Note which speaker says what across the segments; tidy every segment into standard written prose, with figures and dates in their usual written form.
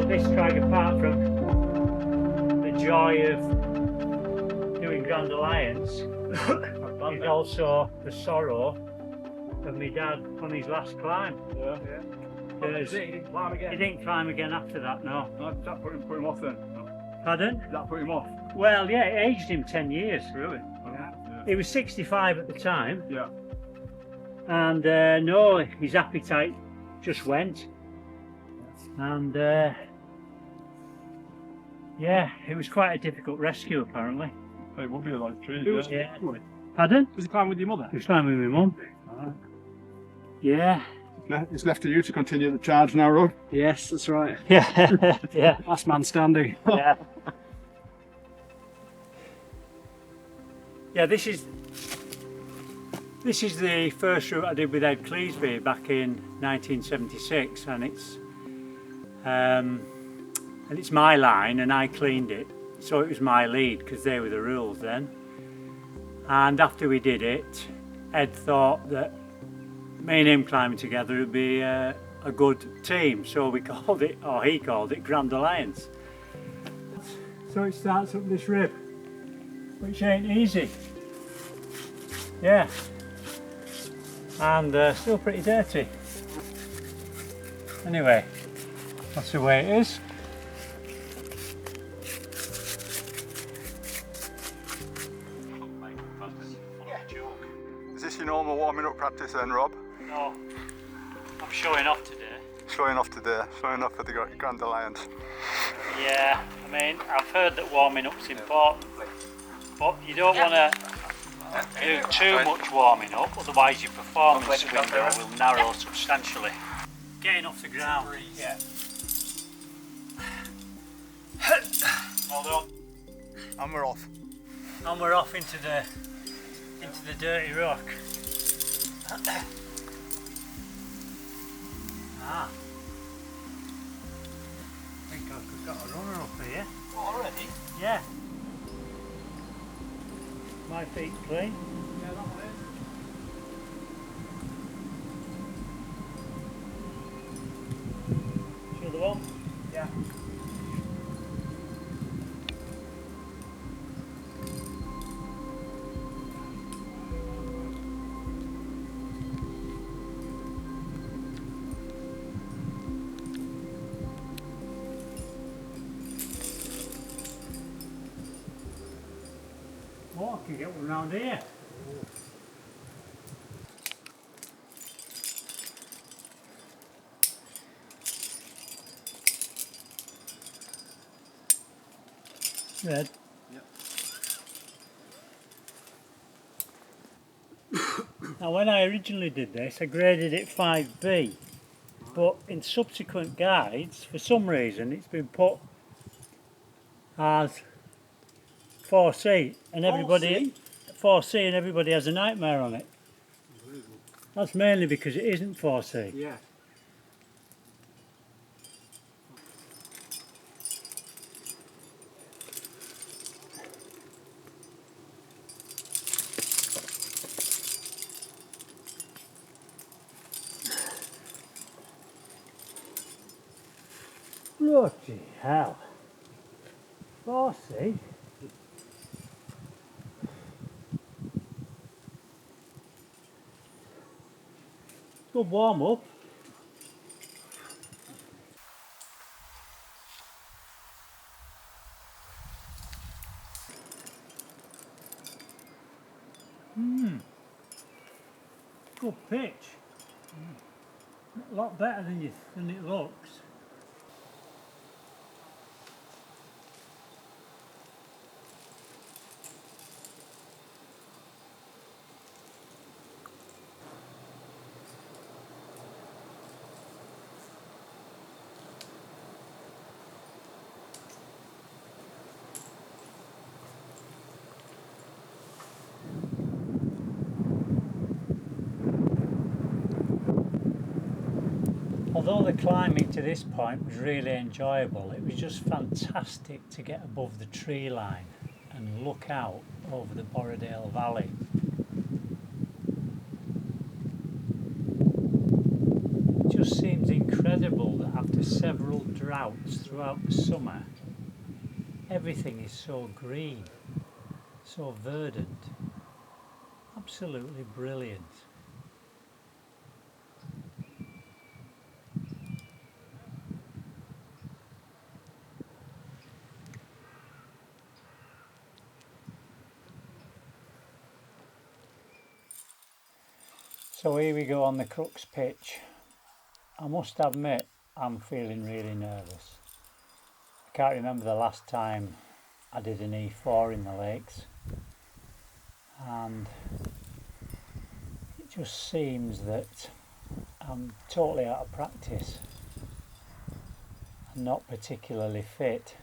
Speaker 1: But this track, apart from the joy of doing Grand Alliance, is also the sorrow of my dad on his last climb.
Speaker 2: Yeah.
Speaker 1: He
Speaker 2: didn't climb again.
Speaker 1: He didn't climb again after that, no.
Speaker 2: Did that put him off then?
Speaker 1: Pardon?
Speaker 2: Did that put him off?
Speaker 1: Well, yeah, it aged him 10 years.
Speaker 2: Really?
Speaker 1: Yeah. He was 65 at the time.
Speaker 2: Yeah.
Speaker 1: And no, his appetite just went. And yeah, it was quite a difficult rescue apparently.
Speaker 2: It would be a lot of trees.
Speaker 1: Yeah. Pardon?
Speaker 2: Was he climbing with your mother?
Speaker 1: He was climbing with my mum. Yeah.
Speaker 2: It's left to you to continue the charge now, Rod.
Speaker 3: Yes, that's right.
Speaker 1: Yeah. Yeah.
Speaker 3: Last man standing.
Speaker 1: Yeah. Yeah, this is the first route I did with Ed Cleasby back in 1976, and it's my line and I cleaned it, so it was my lead because they were the rules then. And after we did it, Ed thought that me and him climbing together would be a good team, so we called it, or he called it, Grand Alliance. So it starts up this rib, which ain't easy. Yeah, and still pretty dirty. Anyway, that's the way it is.
Speaker 2: Is this your normal warming up practice then, Rob?
Speaker 1: No, I'm showing off today.
Speaker 2: Showing off today, showing off for the Grand Alliance.
Speaker 1: Yeah, I mean, I've heard that warming up's important, but you don't want to do too much warming up, otherwise your performance window will narrow substantially. Getting off the ground. Yeah. Hold on.
Speaker 2: And we're off.
Speaker 1: And we're off into the dirty rock. Ah. I think I've got a runner up here.
Speaker 3: Oh, already?
Speaker 1: Yeah. My feet clean.
Speaker 3: Yeah, that one is.
Speaker 1: Show the one?
Speaker 3: Yeah.
Speaker 1: Oh, I can get one round here. Red.
Speaker 3: Yep.
Speaker 1: Now when I originally did this, I graded it 5B, but in subsequent guides, for some reason, it's been put as 4C, and everybody 4C and everybody has a nightmare on it. That's mainly because it isn't 4C.
Speaker 3: Yeah.
Speaker 1: Bloody hell. 4C? Good warm up. Good pitch. A lot better than it looks. Although the climbing to this point was really enjoyable, it was just fantastic to get above the tree line and look out over the Borrowdale Valley. It just seems incredible that after 7 several droughts throughout the summer, everything is so green, so verdant, absolutely brilliant. So here we go on the crux pitch. I must admit I'm feeling really nervous. I can't remember the last time I did an E4 in the lakes, and it just seems that I'm totally out of practice and not particularly fit.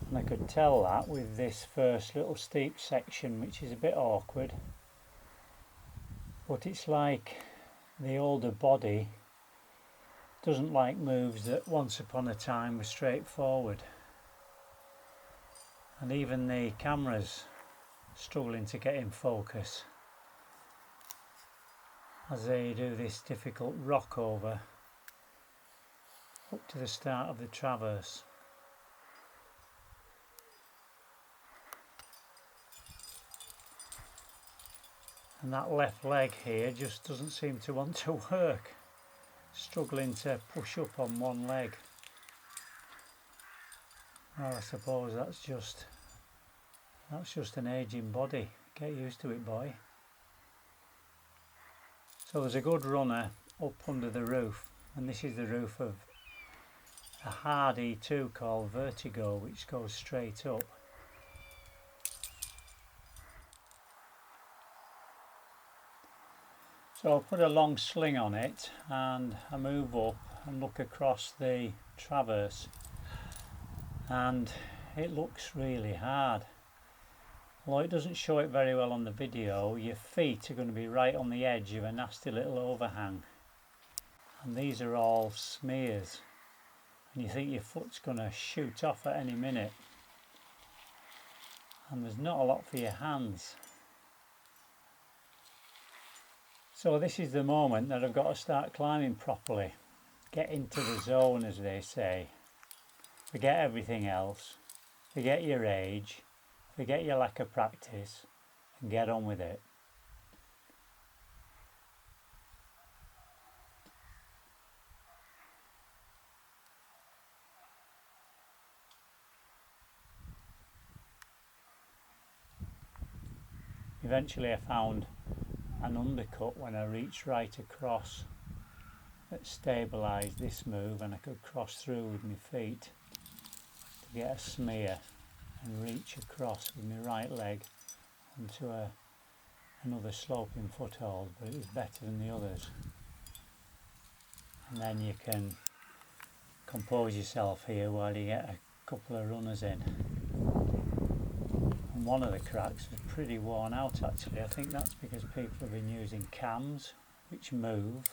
Speaker 1: And I could tell that with this first little steep section, which is a bit awkward, but it's like the older body doesn't like moves that once upon a time were straightforward, and even the camera's struggling to get in focus as they do this difficult rock over up to the start of the traverse. And that left leg here just doesn't seem to want to work, struggling to push up on one leg. Well, I suppose that's just an aging body. Get used to it, boy. So there's a good runner up under the roof, and this is the roof of a hard E2 called Vertigo, which goes straight up. So I'll put a long sling on it and I move up and look across the traverse, and it looks really hard. Although it doesn't show it very well on the video, your feet are going to be right on the edge of a nasty little overhang, and these are all smears, and you think your foot's going to shoot off at any minute, and there's not a lot for your hands. So this is the moment that I've got to start climbing properly, get into the zone, as they say. Forget everything else, forget your age, forget your lack of practice, and get on with it. Eventually I found an undercut when I reached right across that stabilised this move, and I could cross through with my feet to get a smear and reach across with my right leg onto another sloping foothold, but it was better than the others. And then you can compose yourself here while you get a couple of runners in. And one of the cracks was pretty worn out actually. I think that's because people have been using cams which move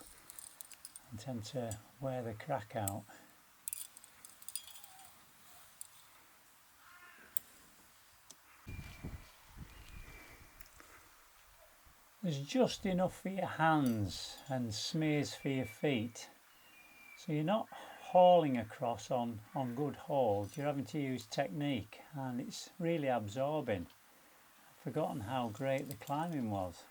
Speaker 1: and tend to wear the crack out. There's just enough for your hands and smears for your feet, so you're not hauling across on good holds, you're having to use technique, and it's really absorbing. I've forgotten how great the climbing was.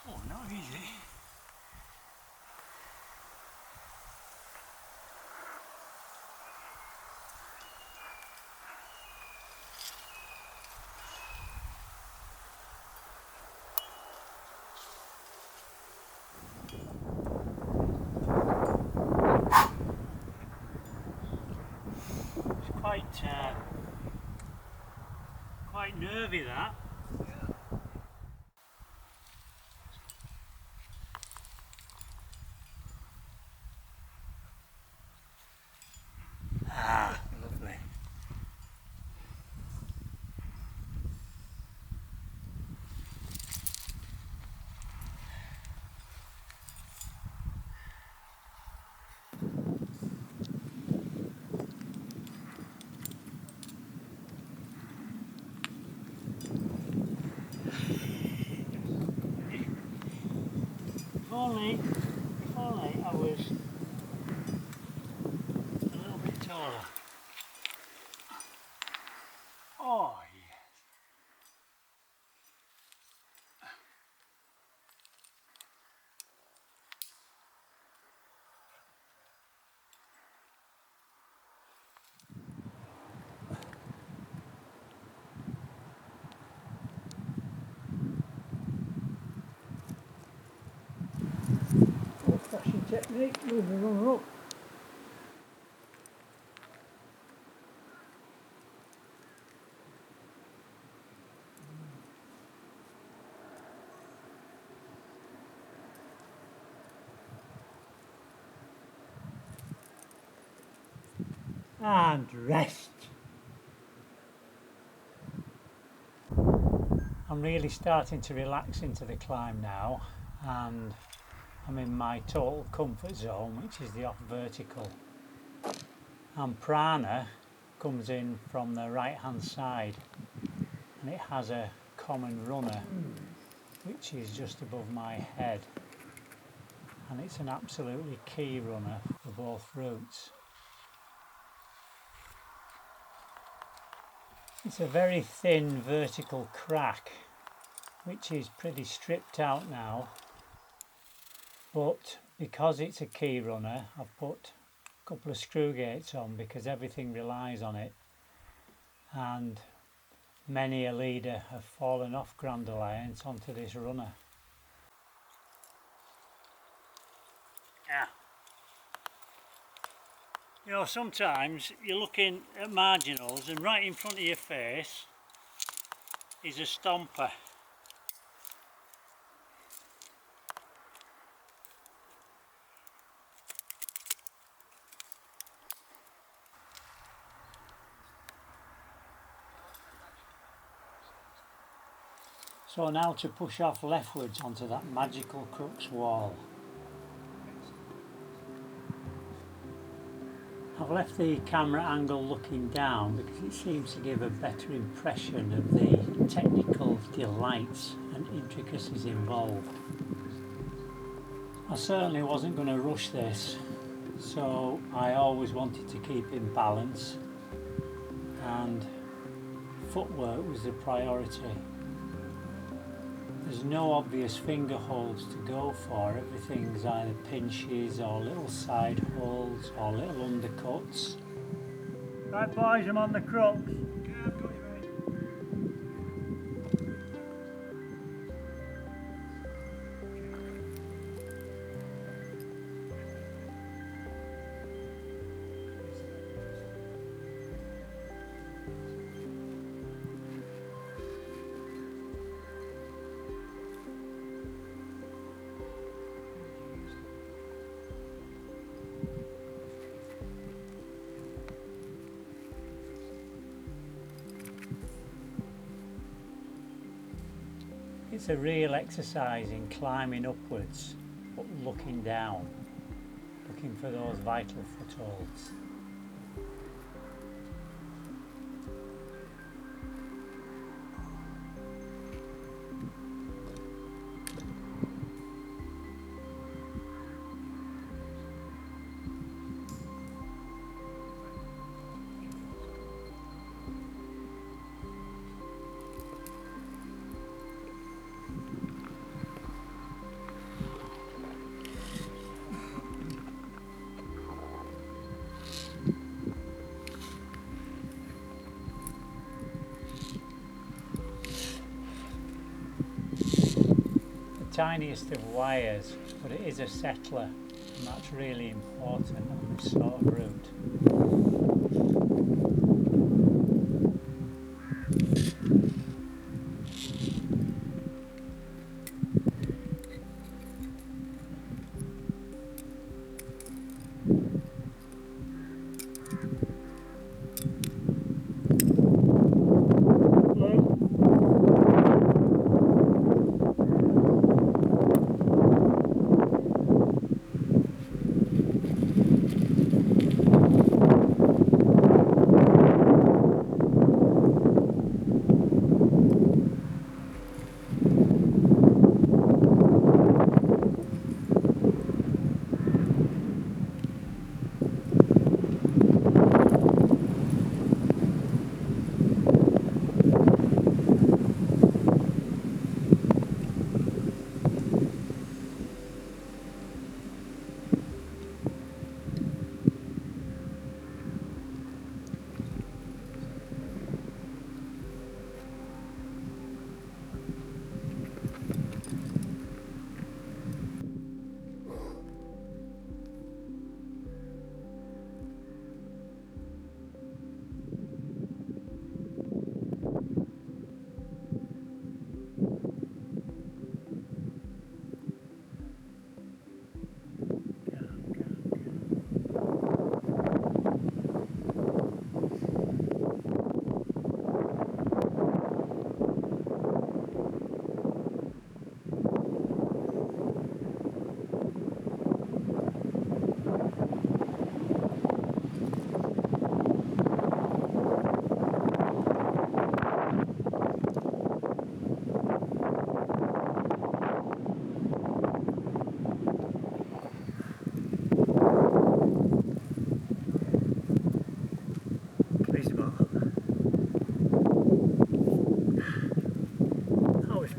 Speaker 1: Oh, not easy. It's quite nervy, that. Ah, lovely. technique, move the runner up. And rest. I'm really starting to relax into the climb now, and I'm in my total comfort zone, which is the off vertical. And prana comes in from the right hand side, and it has a common runner which is just above my head, and it's an absolutely key runner for both routes. It's a very thin vertical crack which is pretty stripped out now, but because it's a key runner I've put a couple of screw gates on because everything relies on it, and many a leader have fallen off Grand Alliance onto this runner. Yeah. You know, sometimes you're looking at marginals and right in front of your face is a stomper. So now to push off leftwards onto that magical crux wall. I've left the camera angle looking down because it seems to give a better impression of the technical delights and intricacies involved. I certainly wasn't going to rush this, so I always wanted to keep in balance, and footwork was the priority. There's no obvious finger holds to go for, everything's either pinches or little side holds or little undercuts. Right boys, I'm on the crux.
Speaker 3: Yeah, I've got you, mate.
Speaker 1: It's a real exercise in climbing upwards but looking down, looking for those vital footholds. Tiniest of wires, but it is a settler, and that's really important on this sort of route.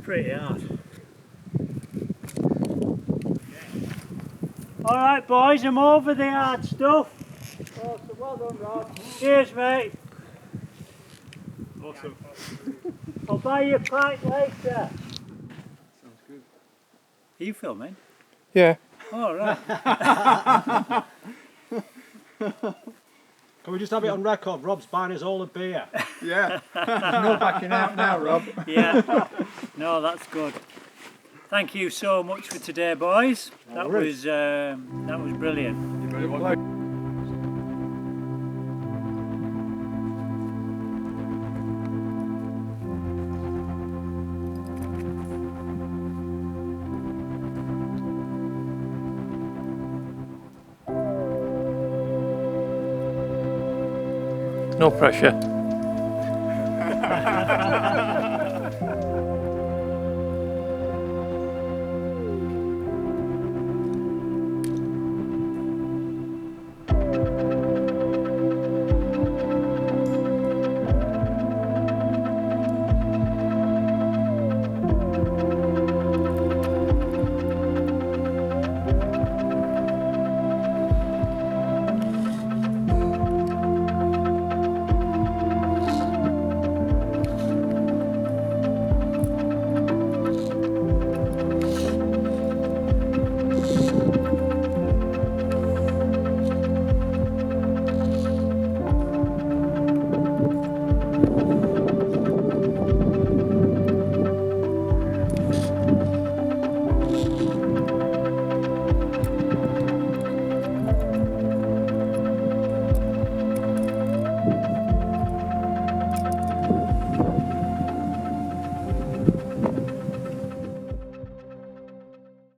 Speaker 1: pretty hard. Alright boys, I'm over the hard stuff. Awesome, well done Rob. Cheers mate.
Speaker 2: Awesome.
Speaker 1: I'll buy you a pint later.
Speaker 2: Sounds good.
Speaker 1: Are you filming?
Speaker 4: Yeah.
Speaker 1: Alright.
Speaker 3: Can we just have it on record? Rob's buying us all a beer.
Speaker 2: Yeah. No backing out now, Rob.
Speaker 1: Yeah. No, that's good. Thank you so much for today, boys. That was brilliant.
Speaker 2: You very well.
Speaker 4: No pressure.